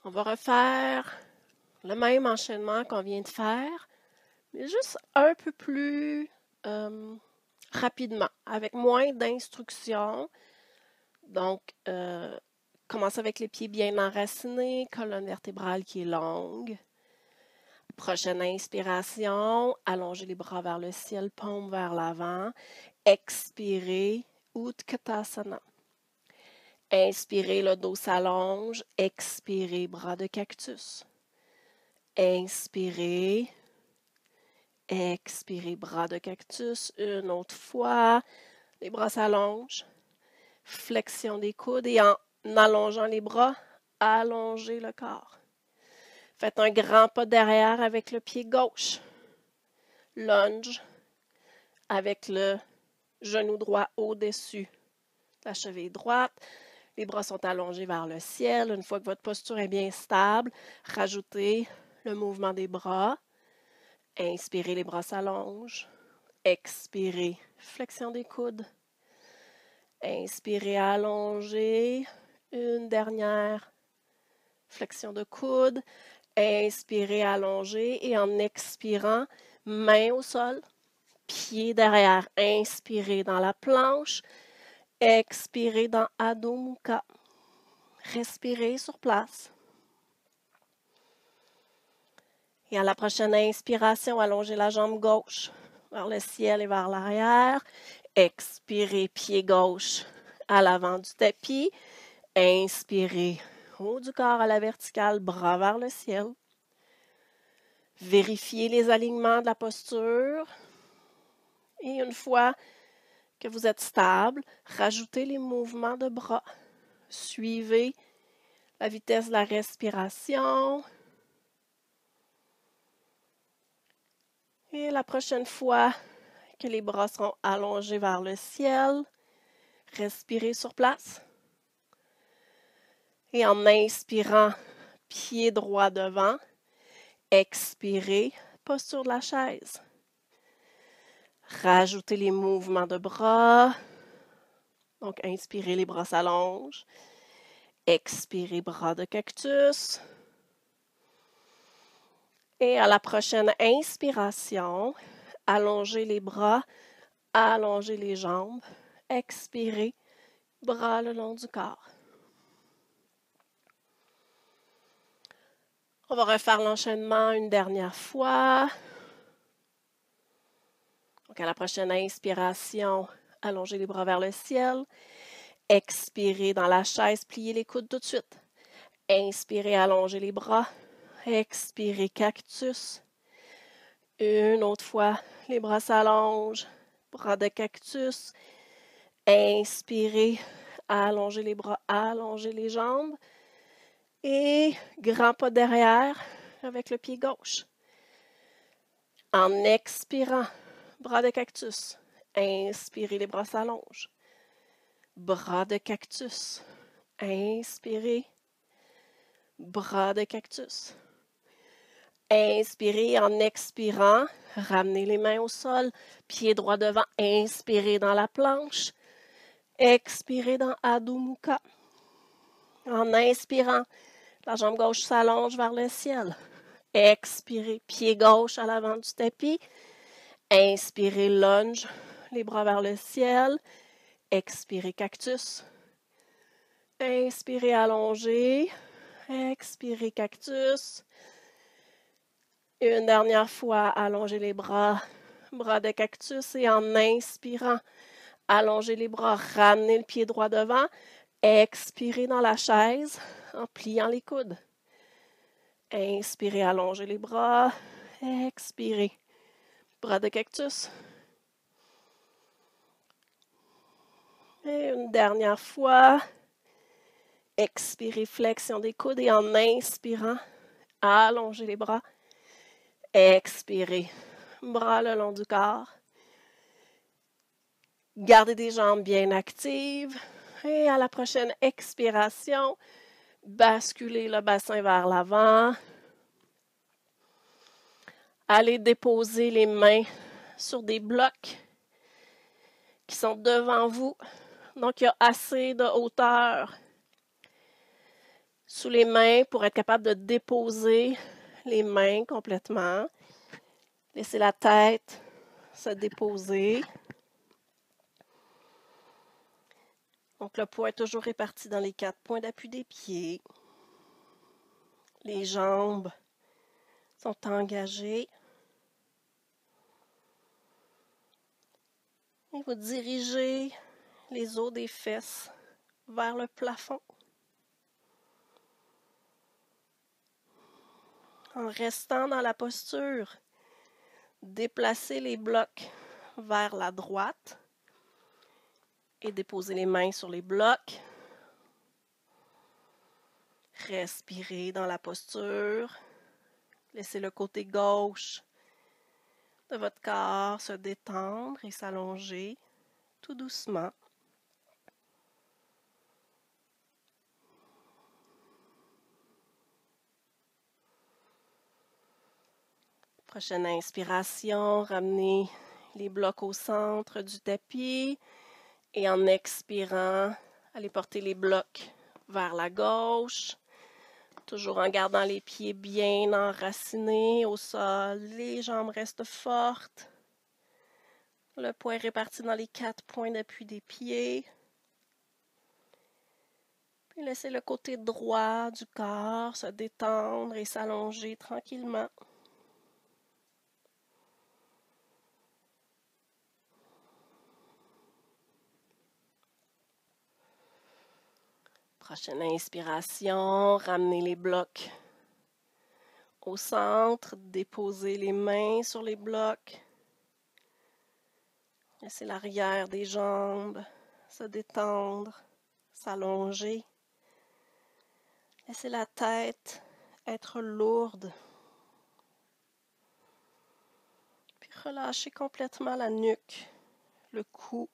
On va refaire le même enchaînement qu'on vient de faire, mais juste un peu plus rapidement, avec moins d'instructions. Donc, commence avec les pieds bien enracinés, colonne vertébrale qui est longue. Prochaine inspiration, allongez les bras vers le ciel, paume vers l'avant. Expirez, Utkatasana. Inspirez, le dos s'allonge. Expirez, bras de cactus. Inspirez. Expirez, bras de cactus. Une autre fois. Les bras s'allongent. Flexion des coudes et en allongeant les bras, allongez le corps. Faites un grand pas derrière avec le pied gauche. Lunge avec le genou droit au-dessus de la cheville droite. Les bras sont allongés vers le ciel. Une fois que votre posture est bien stable, rajoutez le mouvement des bras. Inspirez, les bras s'allongent. Expirez, flexion des coudes. Inspirez, allongez. Une dernière flexion de coude. Inspirez, allongez. Et en expirant, main au sol, pied derrière. Inspirez dans la planche. Expirez dans Adho Mukha. Respirez sur place. Et à la prochaine inspiration, allongez la jambe gauche vers le ciel et vers l'arrière. Expirez, pied gauche à l'avant du tapis. Inspirez, haut du corps à la verticale, bras vers le ciel. Vérifiez les alignements de la posture. Et une fois que vous êtes stable, rajoutez les mouvements de bras. Suivez la vitesse de la respiration. Et la prochaine fois que les bras seront allongés vers le ciel, respirez sur place. Et en inspirant, pied droit devant, expirez, posture de la chaise. Rajoutez les mouvements de bras. Donc, inspirez, les bras s'allongent. Expirez, bras de cactus. Et à la prochaine inspiration, allongez les bras, allongez les jambes. Expirez, bras le long du corps. On va refaire l'enchaînement une dernière fois. Donc, à la prochaine inspiration, allongez les bras vers le ciel. Expirez dans la chaise, pliez les coudes tout de suite. Inspirez, allongez les bras. Expirez, cactus. Une autre fois, les bras s'allongent. Bras de cactus. Inspirez, allongez les bras, allongez les jambes. Et grand pas derrière avec le pied gauche. En expirant, bras de cactus. Inspirez, les bras s'allongent. Bras de cactus. Inspirez. Bras de cactus. Inspirez en expirant. Ramenez les mains au sol. Pied droit devant. Inspirez dans la planche. Expirez dans Adho Mukha. En inspirant, la jambe gauche s'allonge vers le ciel. Expirez, pied gauche à l'avant du tapis. Inspirez, lunge, les bras vers le ciel. Expirez, cactus. Inspirez, allongez. Expirez, cactus. Une dernière fois, allongez les bras, bras de cactus. Et en inspirant, allongez les bras, ramenez le pied droit devant. Expirez dans la chaise en pliant les coudes. Inspirez, allongez les bras. Expirez, bras de cactus. Et une dernière fois. Expirez, flexion des coudes et en inspirant, allongez les bras. Expirez, bras le long du corps. Gardez des jambes bien actives. Et à la prochaine expiration, basculez le bassin vers l'avant. Allez déposer les mains sur des blocs qui sont devant vous. Donc, il y a assez de hauteur sous les mains pour être capable de déposer les mains complètement. Laissez la tête se déposer. Donc, le poids est toujours réparti dans les 4 points d'appui des pieds. Les jambes sont engagées. Et vous dirigez les os des fesses vers le plafond. En restant dans la posture, déplacez les blocs vers la droite et déposez les mains sur les blocs. Respirez dans la posture. Laissez le côté gauche de votre corps se détendre et s'allonger tout doucement. Prochaine inspiration, ramenez les blocs au centre du tapis et en expirant, allez porter les blocs vers la gauche, toujours en gardant les pieds bien enracinés au sol, les jambes restent fortes. Le poids est réparti dans les 4 points d'appui des pieds. Puis laissez le côté droit du corps se détendre et s'allonger tranquillement. Prochaine inspiration, ramenez les blocs au centre, déposez les mains sur les blocs. Laissez l'arrière des jambes se détendre, s'allonger. Laissez la tête être lourde. Puis relâchez complètement la nuque, le cou.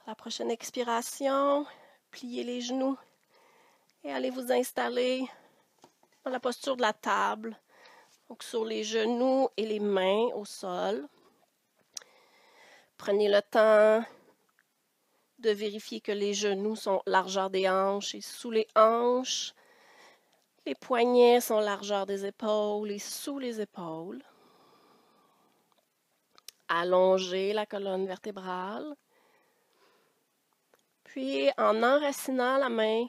À la prochaine expiration, pliez les genoux et allez vous installer dans la posture de la table. Donc sur les genoux et les mains au sol. Prenez le temps de vérifier que les genoux sont largeur des hanches et sous les hanches. Les poignets sont largeur des épaules et sous les épaules. Allongez la colonne vertébrale. Puis, en enracinant la main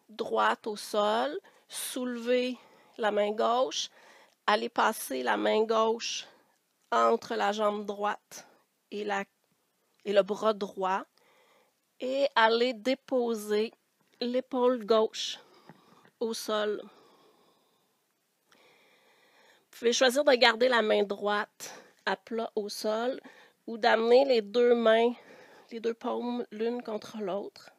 droite au sol, soulevez la main gauche. Allez passer la main gauche entre la jambe droite et le bras droit. Et allez déposer l'épaule gauche au sol. Vous pouvez choisir de garder la main droite à plat au sol ou d'amener les deux mains, les deux paumes l'une contre l'autre.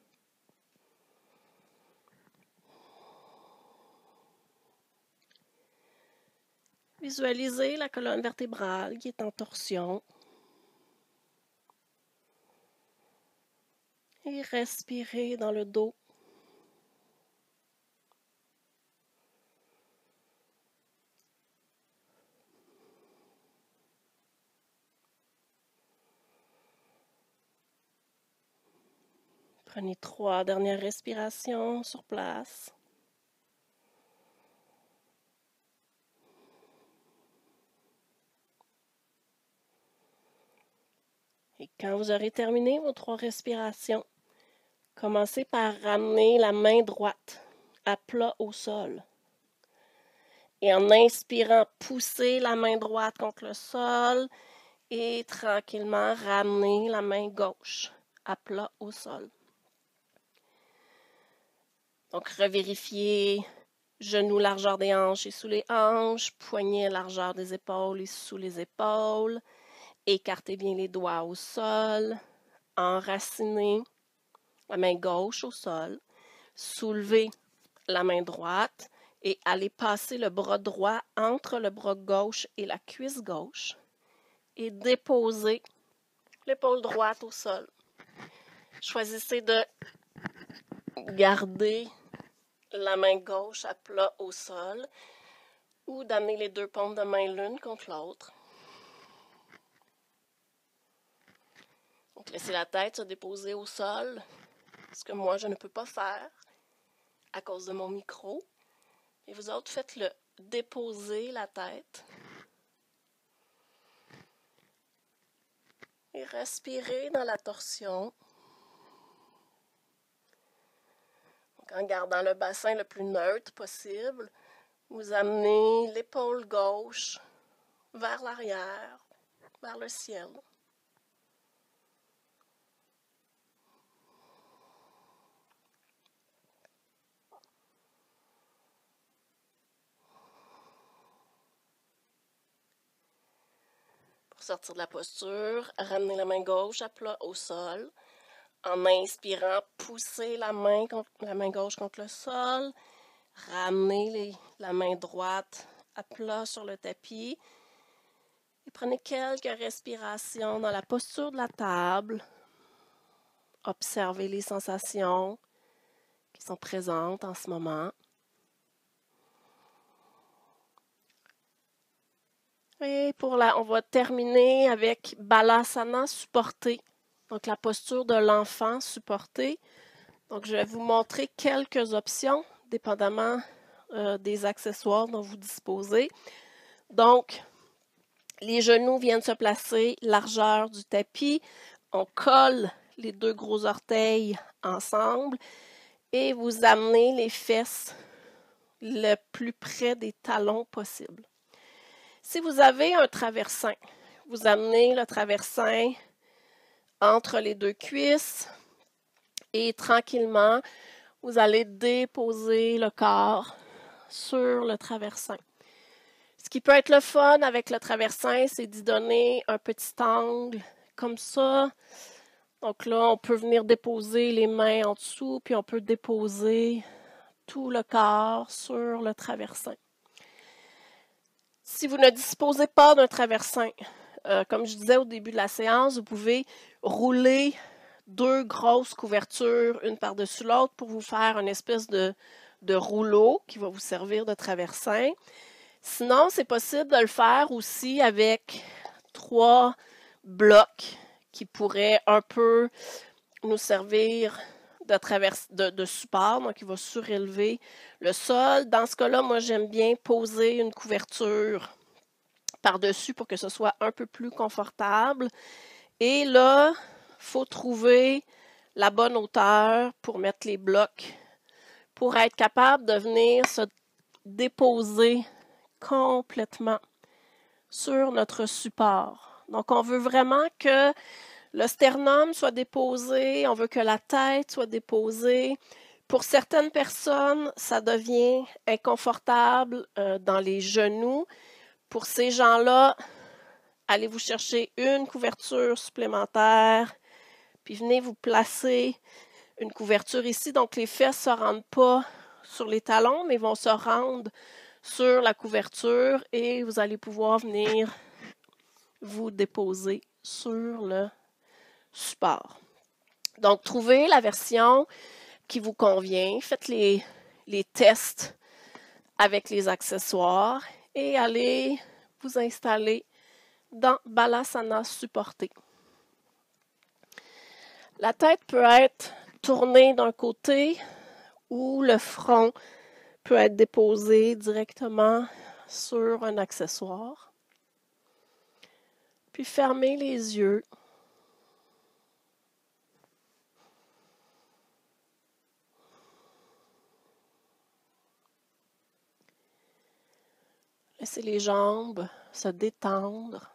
Visualisez la colonne vertébrale qui est en torsion. Et respirez dans le dos. Prenez 3 dernières respirations sur place. Et quand vous aurez terminé vos 3 respirations, commencez par ramener la main droite à plat au sol. Et en inspirant, poussez la main droite contre le sol et tranquillement ramenez la main gauche à plat au sol. Donc, revérifiez genoux largeur des hanches et sous les hanches, poignets largeur des épaules et sous les épaules. Écartez bien les doigts au sol, enracinez la main gauche au sol, soulevez la main droite et allez passer le bras droit entre le bras gauche et la cuisse gauche et déposez l'épaule droite au sol. Choisissez de garder la main gauche à plat au sol ou d'amener les deux paumes de main l'une contre l'autre. Donc, laissez la tête se déposer au sol, ce que moi, je ne peux pas faire à cause de mon micro. Et vous autres, faites-le déposer la tête. Et respirez dans la torsion. Donc, en gardant le bassin le plus neutre possible, vous amenez l'épaule gauche vers l'arrière, vers le ciel. Pour sortir de la posture, ramenez la main gauche à plat au sol. En inspirant, poussez la main gauche contre le sol. Ramenez la main droite à plat sur le tapis. Et prenez quelques respirations dans la posture de la table. Observez les sensations qui sont présentes en ce moment. Et on va terminer avec Balasana supporté. Donc la posture de l'enfant supporté. Donc je vais vous montrer quelques options, dépendamment des accessoires dont vous disposez. Donc, les genoux viennent se placer largeur du tapis. On colle les deux gros orteils ensemble et vous amenez les fesses le plus près des talons possible. Si vous avez un traversin, vous amenez le traversin entre les deux cuisses et tranquillement, vous allez déposer le corps sur le traversin. Ce qui peut être le fun avec le traversin, c'est d'y donner un petit angle comme ça. Donc là, on peut venir déposer les mains en dessous, puis on peut déposer tout le corps sur le traversin. Si vous ne disposez pas d'un traversin, comme je disais au début de la séance, vous pouvez rouler deux grosses couvertures, une par-dessus l'autre, pour vous faire une espèce de rouleau qui va vous servir de traversin. Sinon, c'est possible de le faire aussi avec 3 blocs qui pourraient un peu nous servir de support, donc il va surélever le sol. Dans ce cas-là, moi, j'aime bien poser une couverture par-dessus pour que ce soit un peu plus confortable. Et là, il faut trouver la bonne hauteur pour mettre les blocs, pour être capable de venir se déposer complètement sur notre support. Donc, on veut vraiment que le sternum soit déposé, on veut que la tête soit déposée. Pour certaines personnes, ça devient inconfortable dans les genoux. Pour ces gens-là, allez vous chercher une couverture supplémentaire, puis venez vous placer une couverture ici. Donc, les fesses ne se rendent pas sur les talons, mais vont se rendre sur la couverture et vous allez pouvoir venir vous déposer sur le support. Donc, trouvez la version qui vous convient. Faites les tests avec les accessoires et allez vous installer dans Balasana supporté. La tête peut être tournée d'un côté ou le front peut être déposé directement sur un accessoire. Puis fermez les yeux. Laissez les jambes se détendre.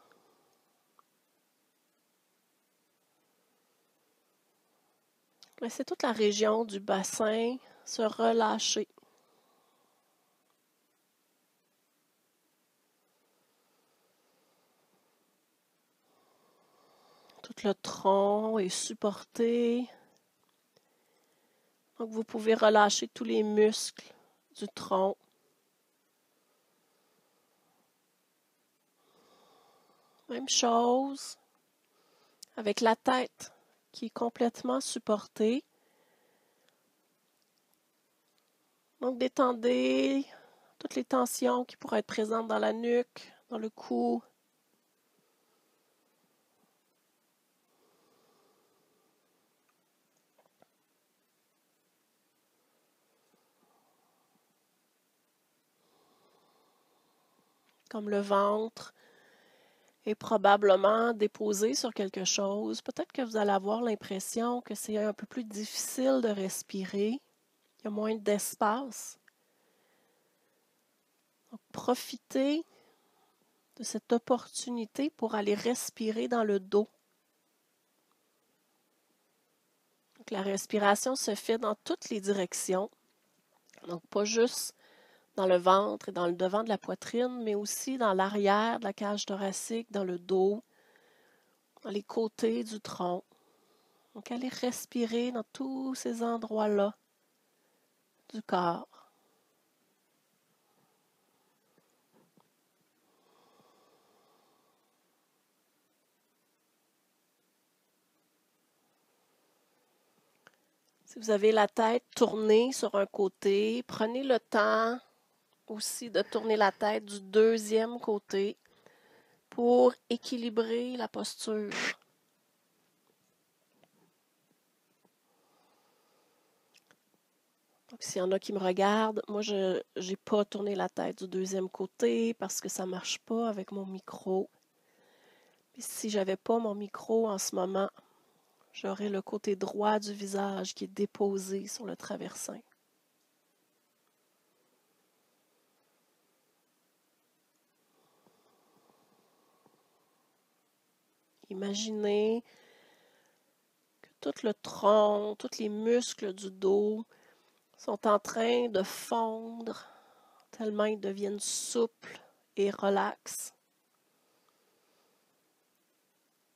Laissez toute la région du bassin se relâcher. Tout le tronc est supporté. Donc, vous pouvez relâcher tous les muscles du tronc. Même chose avec la tête qui est complètement supportée. Donc, détendez toutes les tensions qui pourraient être présentes dans la nuque, dans le cou. comme le ventre est probablement déposé sur quelque chose. Peut-être que vous allez avoir l'impression que c'est un peu plus difficile de respirer. Il y a moins d'espace. Donc, profitez de cette opportunité pour aller respirer dans le dos. Donc, la respiration se fait dans toutes les directions. Donc, pas juste dans le ventre et dans le devant de la poitrine, mais aussi dans l'arrière de la cage thoracique, dans le dos, dans les côtés du tronc. Donc, allez respirer dans tous ces endroits-là du corps. Si vous avez la tête tournée sur un côté, prenez le temps aussi de tourner la tête du deuxième côté pour équilibrer la posture. Donc, s'il y en a qui me regardent, moi, je n'ai pas tourné la tête du deuxième côté parce que ça ne marche pas avec mon micro. Puis si je n'avais pas mon micro en ce moment, j'aurais le côté droit du visage qui est déposé sur le traversin. Imaginez que tout le tronc, tous les muscles du dos sont en train de fondre tellement ils deviennent souples et relax.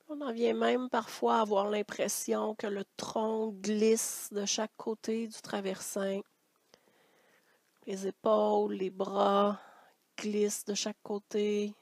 On en vient même parfois à avoir l'impression que le tronc glisse de chaque côté du traversin. Les épaules, les bras glissent de chaque côté.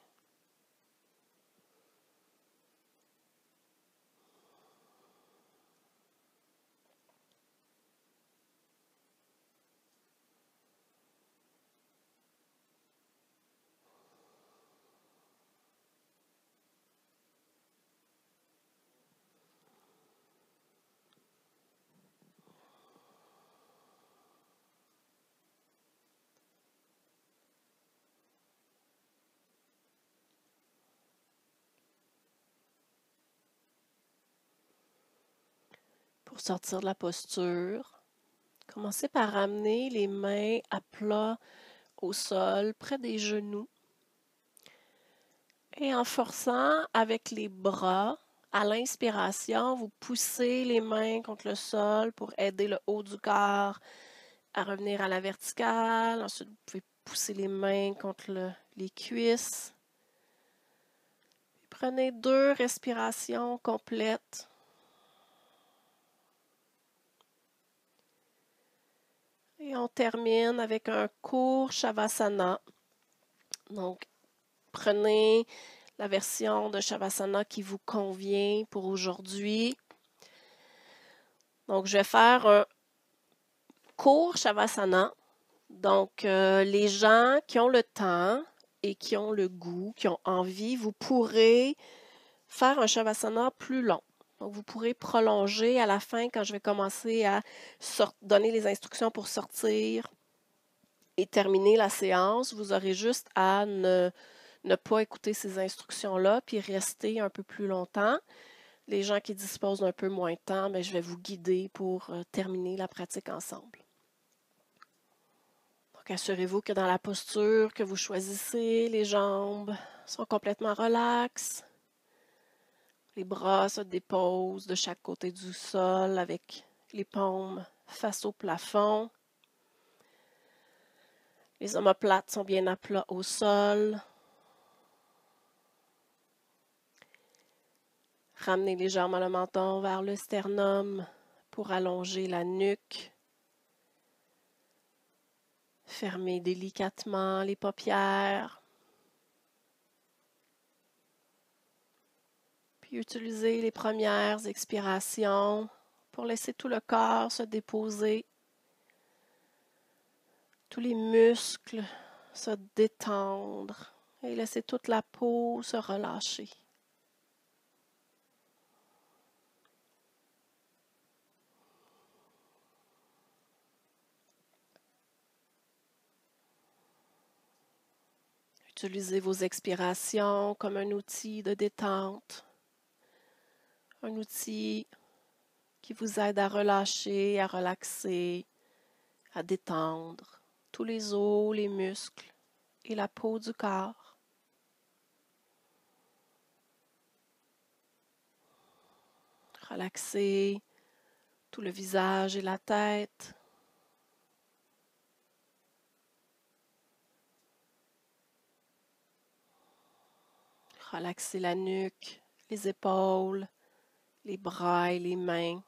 Pour sortir de la posture, commencez par ramener les mains à plat au sol, près des genoux. Et en forçant avec les bras, à l'inspiration, vous poussez les mains contre le sol pour aider le haut du corps à revenir à la verticale. Ensuite, vous pouvez pousser les mains contre les cuisses. Prenez 2 respirations complètes. Et on termine avec un court Shavasana. Donc, prenez la version de Shavasana qui vous convient pour aujourd'hui. Donc, je vais faire un court Shavasana. Donc, les gens qui ont le temps et qui ont le goût, qui ont envie, vous pourrez faire un Shavasana plus long. Donc, vous pourrez prolonger à la fin quand je vais commencer à donner les instructions pour sortir et terminer la séance. Vous aurez juste à ne pas écouter ces instructions-là puis rester un peu plus longtemps. Les gens qui disposent d'un peu moins de temps, mais je vais vous guider pour terminer la pratique ensemble. Donc, assurez-vous que dans la posture que vous choisissez, les jambes sont complètement relaxes. Les bras se déposent de chaque côté du sol avec les paumes face au plafond. Les omoplates sont bien à plat au sol. Ramenez légèrement le menton vers le sternum pour allonger la nuque. Fermez délicatement les paupières. Puis utilisez les premières expirations pour laisser tout le corps se déposer. Tous les muscles se détendre et laisser toute la peau se relâcher. Utilisez vos expirations comme un outil de détente, un outil qui vous aide à relâcher, à relaxer, à détendre tous les os, les muscles et la peau du corps. Relaxez tout le visage et la tête. Relaxez la nuque, les épaules, les bras et les mains.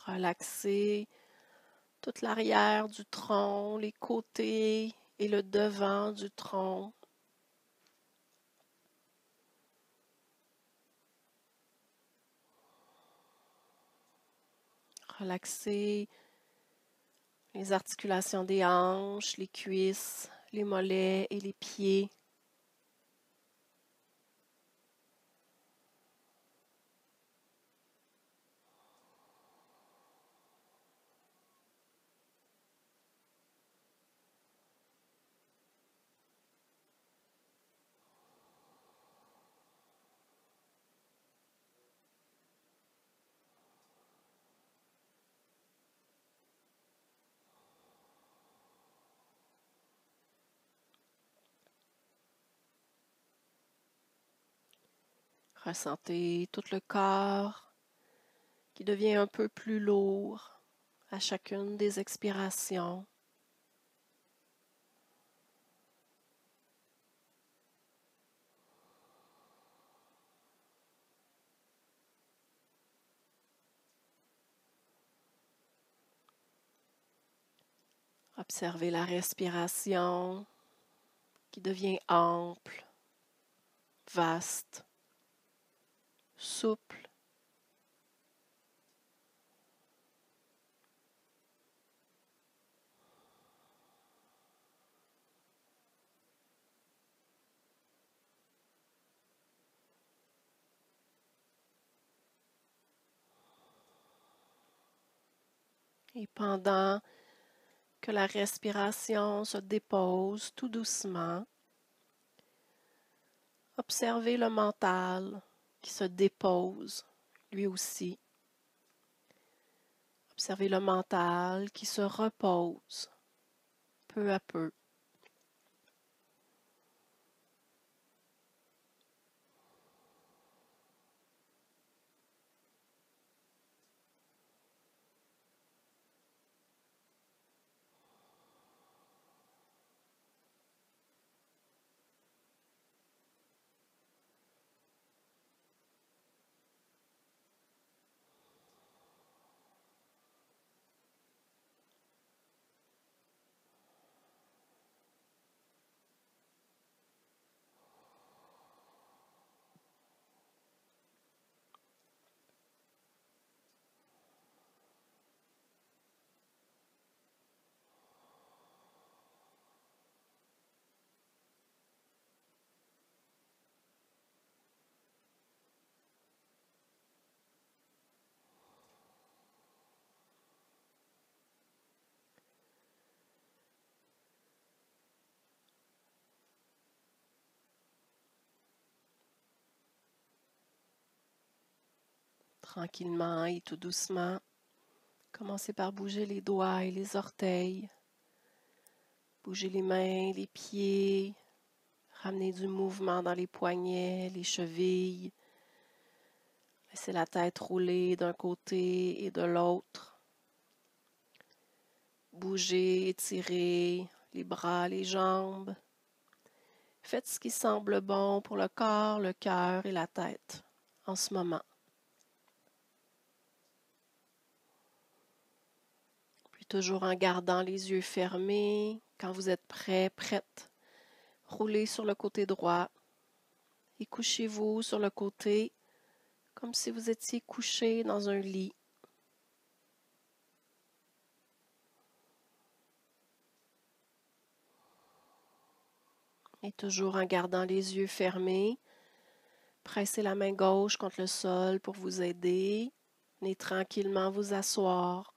Relaxez toute l'arrière du tronc, les côtés et le devant du tronc. Relaxez les articulations des hanches, les cuisses, les mollets et les pieds. Ressentez tout le corps qui devient un peu plus lourd à chacune des expirations. Observez la respiration qui devient ample, vaste, souple. Et pendant que la respiration se dépose tout doucement, observez le mental qui se dépose lui aussi. Observez le mental qui se repose peu à peu. Tranquillement et tout doucement, commencez par bouger les doigts et les orteils. Bougez les mains, les pieds. Ramenez du mouvement dans les poignets, les chevilles. Laissez la tête rouler d'un côté et de l'autre. Bougez, étirez les bras, les jambes. Faites ce qui semble bon pour le corps, le cœur et la tête en ce moment. Puis toujours en gardant les yeux fermés, quand vous êtes prêt, prête, roulez sur le côté droit et couchez-vous sur le côté comme si vous étiez couché dans un lit. Et toujours en gardant les yeux fermés, pressez la main gauche contre le sol pour vous aider. Venez tranquillement vous asseoir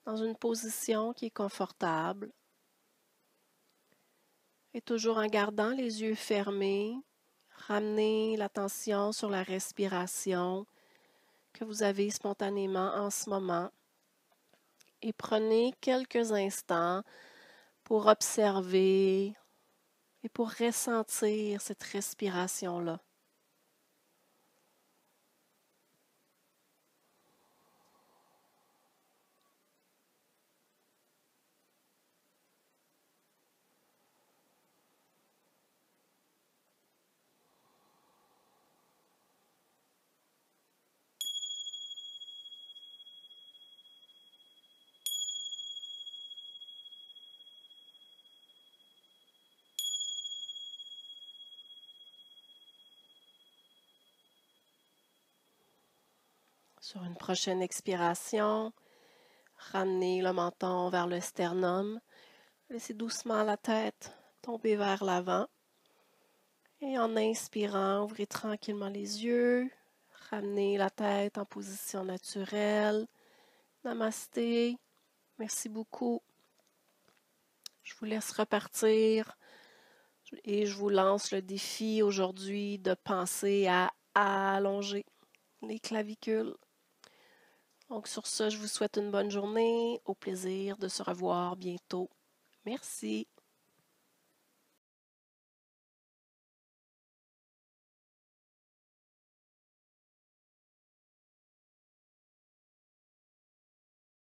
dans une position qui est confortable. Et toujours en gardant les yeux fermés, ramenez l'attention sur la respiration que vous avez spontanément en ce moment. Et prenez quelques instants pour observer et pour ressentir cette respiration-là. Sur une prochaine expiration, ramenez le menton vers le sternum. Laissez doucement la tête tomber vers l'avant. Et en inspirant, ouvrez tranquillement les yeux. Ramenez la tête en position naturelle. Namasté. Merci beaucoup. Je vous laisse repartir et je vous lance le défi aujourd'hui de penser à allonger les clavicules. Donc sur ce, je vous souhaite une bonne journée. Au plaisir de se revoir bientôt. Merci.